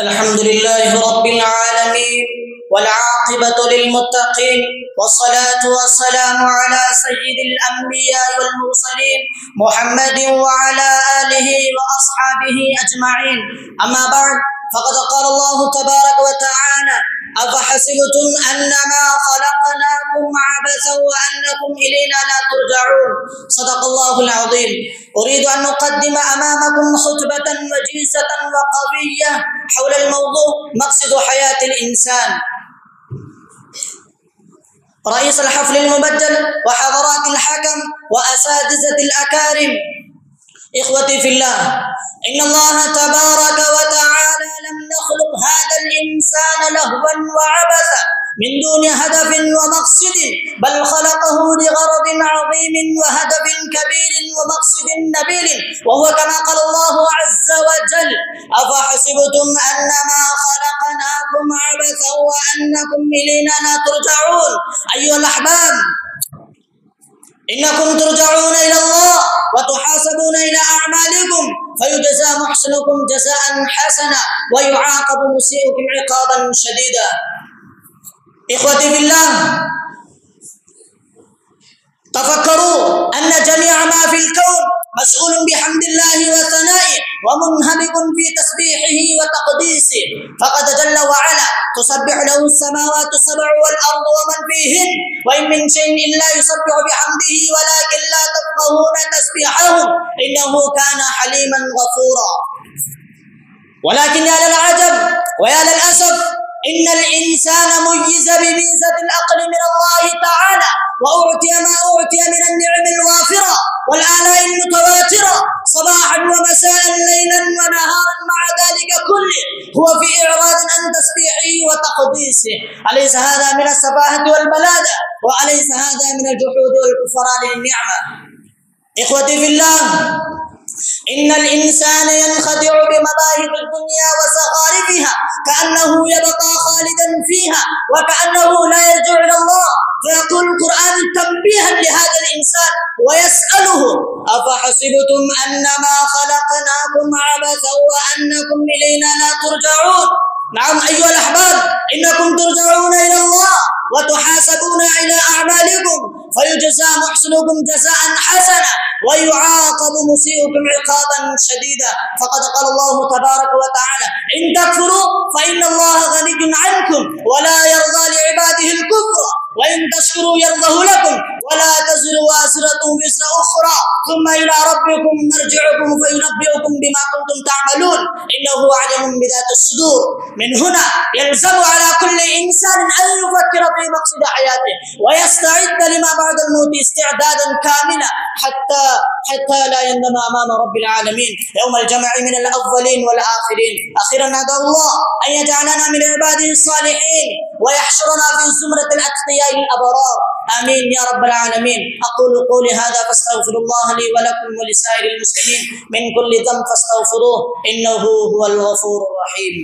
الحمد لله رب العالمين والعاقبة للمتقين والصلاة والسلام على سيد الأنبياء والمرسلين محمد وعلى آله وأصحابه أجمعين. أما بعد، فقد قال الله تبارك وتعالى: أفحسبتم أنما خلقناكم عبثا وأنكم إلينا لا ترجعون. صدق الله العظيم. أريد أن أقدم أمامكم خطبة وجيزة وقوية حول الموضوع مقصد حياة الإنسان. رئيس الحفل المبجل وحضرات الحكم وأساتذة الأكارم، إخوتي في الله، إن الله تبارك وتعالى لم يخلق هذا الإنسان لهوا وعبثا من دون هدف ومقصد، بل خلقه لغرض عظيم وهدف كبير ومقصد نبيل، وهو كما قال الله عز وجل: أفحسبتم أنما خلقناكم عبثا وأنكم إلينا لا ترجعون. أيها الأحباب، إنكم ترجعون إلى الله وتحاسبون إلى أعمالكم، فيجزى محسنكم جزاء حسنا ويعاقب مسيئكم عقابا شديدا. إخوتي في الله، تفكروا أن جميع ما في الكون مسؤول بحمد الله وثنائه ومنهمك في تسبيحه وتقديسه، فقد جل وعلا تسبح له السماوات السبع والأرض ومن فيهن، وإن من شيء إلا يسبح بحمده ولكن لا تفقهون تسبيحهم إنه كان حليما غفورا. ولكن يا للعجب ويا للأسف، إن الإنسان ميز بميزة العقل من الله تعالى، وأعطي ما أعطي من النعم الوافرة والآلاء المتواترة صباحا ومساء ليلا ونهارا، مع ذلك كله هو في إعراض عن تسبيحه وتقديسه. أليس هذا من السفاهة والبلادة؟ وأليس هذا من الجحود والكفران للنعمة؟ إخوتي في الله، إن الإنسان ينخدع بمباهج الدنيا وزخارفها كأنه يبقى خالدا فيها وكأنه لا يرجع إلى الله، فيقول القرآن تنبيها لهذا الإنسان ويسأله: أفحسبتم أنما خلقناكم عبثا وأنكم إلينا لا ترجعون. نعم أيها الأحباب، إنكم ترجعون إلى الله وتحاسبون إلى أعمالكم، فيجزى محسنكم جزاء حسنا ويعاقب مسيئكم عقابا شديدا. فقد قال الله تبارك وتعالى: إن تكفروا فإن الله غني عنكم ولا يرضى لعباده الكفر وإن تشكروا يرضه لكم ولا تزر وازرة وزر أخرى ثم إلى ربكم مرجعكم فينبئكم بما كنتم تعملون إنه عليم بذات الصدور. من هنا يلزم على كل إنسان أن يفكر في مقصد حياته ويستعد لما بعد الموت استعدادا كاملا حتى لا يندم أمام رب العالمين يوم الجمع من الأولين والآخرين. أخيرا ندعو الله أن يجعلنا من عباده الصالحين ويحشرنا في زمرة الأتقياء الأبرار، آمين يا رب العالمين. أقول قولي هذا فاستغفر الله لي ولكم ولسائر المسلمين من كل ذنب فاستغفروه إنه هو الغفور الرحيم.